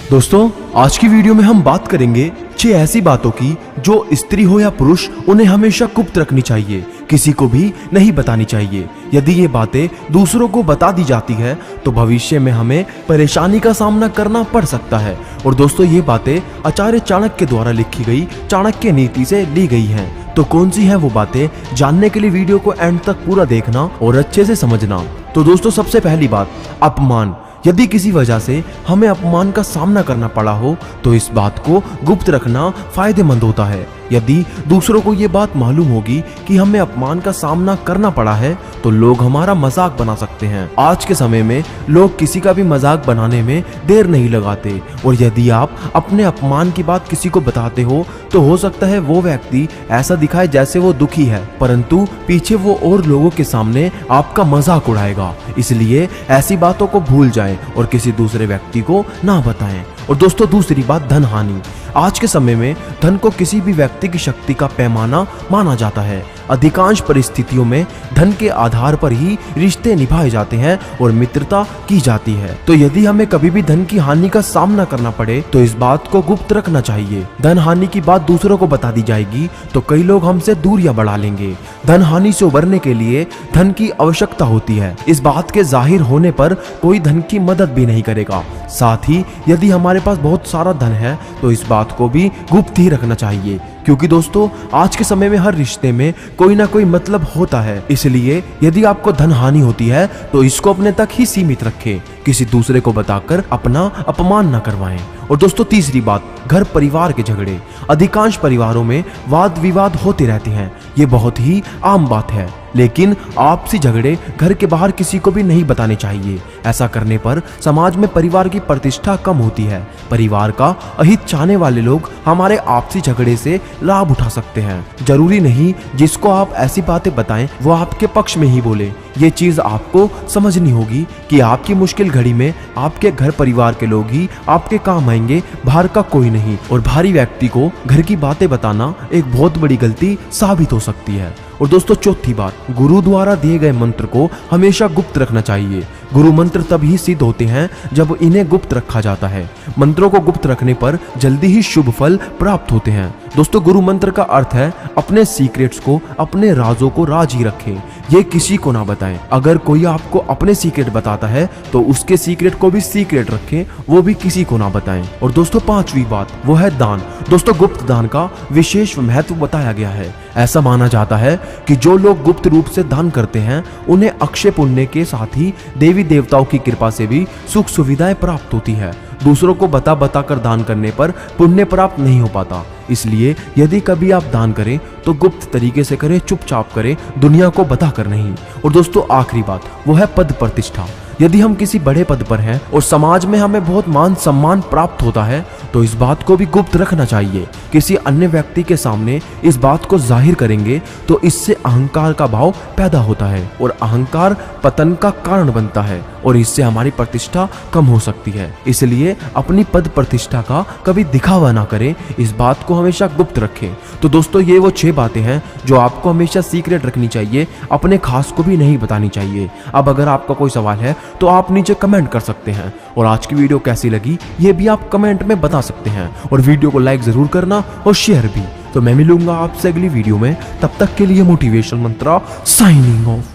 दोस्तों आज की वीडियो में हम बात करेंगे 6 ऐसी बातों की जो स्त्री हो या पुरुष उन्हें हमेशा गुप्त रखनी चाहिए, किसी को भी नहीं बतानी चाहिए। यदि ये बातें दूसरों को बता दी जाती है तो भविष्य में हमें परेशानी का सामना करना पड़ सकता है। और दोस्तों ये बातें आचार्य चाणक्य द्वारा लिखी गई चाणक्य नीति से ली गई हैं। तो कौन सी है वो बातें, जानने के लिए वीडियो को एंड तक पूरा देखना और अच्छे से समझना। तो दोस्तों सबसे पहली बात, अपमान। यदि किसी वजह से हमें अपमान का सामना करना पड़ा हो तो इस बात को गुप्त रखना फायदेमंद होता है। यदि दूसरों को ये बात मालूम होगी कि हमें अपमान का सामना करना पड़ा है तो लोग हमारा मजाक बना सकते हैं। आज के समय में लोग किसी का भी मजाक बनाने में देर नहीं लगाते, और यदि आप अपने अपमान की बात किसी को बताते हो तो हो सकता है वो व्यक्ति ऐसा दिखाए जैसे वो दुखी है, परंतु पीछे वो और लोगों के सामने आपका मजाक उड़ाएगा। इसलिए ऐसी बातों को भूल जाएं और किसी दूसरे व्यक्ति को ना बताएं। और दोस्तों दूसरी बात, धन हानि। आज के समय में धन को किसी भी व्यक्ति की शक्ति का पैमाना माना जाता है। अधिकांश परिस्थितियों में धन के आधार पर ही रिश्ते निभाए जाते हैं और मित्रता की जाती है। तो यदि हमें कभी भी धन की हानि का सामना करना पड़े तो इस बात को गुप्त रखना चाहिए। धन हानि की बात दूसरों को बता दी जाएगी तो कई लोग हमसे दूरियां बढ़ा लेंगे। धन हानि से उबरने के लिए धन की आवश्यकता होती है। इस बात के जाहिर होने पर कोई धन की मदद भी नहीं करेगा। साथ ही यदि हमारे पास बहुत सारा धन है तो इस बात को भी गुप्त ही रखना चाहिए, क्योंकि दोस्तों आज के समय में हर रिश्ते में कोई ना कोई मतलब होता है। इसलिए यदि आपको धन हानि होती है तो इसको अपने तक ही सीमित रखें, किसी दूसरे को बताकर अपना अपमान न करवाएं। और दोस्तों तीसरी बात, घर परिवार के झगड़े। अधिकांश परिवारों में वाद विवाद होते रहते हैं, ये बहुत ही आम बात है, लेकिन आपसी झगड़े घर के बाहर किसी को भी नहीं बताने चाहिए। ऐसा करने पर समाज में परिवार की प्रतिष्ठा कम होती है। परिवार का अहित चाहने वाले लोग हमारे आपसी झगड़े से लाभ उठा सकते हैं। जरूरी नहीं जिसको आप ऐसी बातें बताएं वो आपके पक्ष में ही बोले। ये चीज आपको समझनी होगी कि आपकी मुश्किल घड़ी में आपके घर परिवार के लोग ही आपके काम आएंगे, बाहर का कोई नहीं। और बाहरी व्यक्ति को घर की बातें बताना एक बहुत बड़ी गलती साबित हो सकती है। और दोस्तों चौथी बात, गुरु द्वारा दिए गए मंत्र को हमेशा गुप्त रखना चाहिए। गुरु मंत्र तभी सिद्ध होते हैं जब इन्हें गुप्त रखा जाता है। मंत्रों को गुप्त रखने पर जल्दी ही शुभ फल प्राप्त होते हैं। दोस्तों गुरु मंत्र का अर्थ है अपने सीक्रेट्स को, अपने राजों को राज ही रखें, ये किसी को ना बताएं। अगर कोई आपको अपने सीक्रेट बताता है तो उसके सीक्रेट को भी सीक्रेट रखें, वो भी किसी को ना बताएं। और दोस्तों पांचवी बात, वो है दान। दोस्तों गुप्त दान का विशेष महत्व बताया गया है। ऐसा माना जाता है कि जो लोग गुप्त रूप से दान करते हैं उन्हें अक्षय पुण्य के साथ ही देवी देवताओं की कृपा से भी सुख सुविधाएं प्राप्त होती है। दूसरों को बता कर दान करने पर पुण्य प्राप्त नहीं हो पाता। इसलिए यदि कभी आप दान करें तो गुप्त तरीके से करें, चुपचाप करें, दुनिया को बताकर नहीं। और दोस्तों आखिरी बात, वो है पद प्रतिष्ठा। यदि हम किसी बड़े पद पर हैं और समाज में हमें बहुत मान सम्मान प्राप्त होता है तो इस बात को भी गुप्त रखना चाहिए। किसी अन्य व्यक्ति के सामने इस बात को जाहिर करेंगे तो इससे अहंकार का भाव पैदा होता है और अहंकार पतन का कारण बनता है और इससे हमारी प्रतिष्ठा कम हो सकती है। इसलिए अपनी पद प्रतिष्ठा का कभी दिखावा ना करें, इस बात को हमेशा गुप्त रखें। तो दोस्तों ये वो 6 बातें हैं जो आपको हमेशा सीक्रेट रखनी चाहिए, अपने खास को भी नहीं बतानी चाहिए। अब अगर आपका कोई सवाल है तो आप नीचे कमेंट कर सकते हैं, और आज की वीडियो कैसी लगी ये भी आप कमेंट में बता सकते हैं, और वीडियो को लाइक जरूर करना और शेयर भी। तो मैं मिलूंगा आपसे अगली वीडियो में, तब तक के लिए मोटिवेशन मंत्रा साइनिंग ऑफ।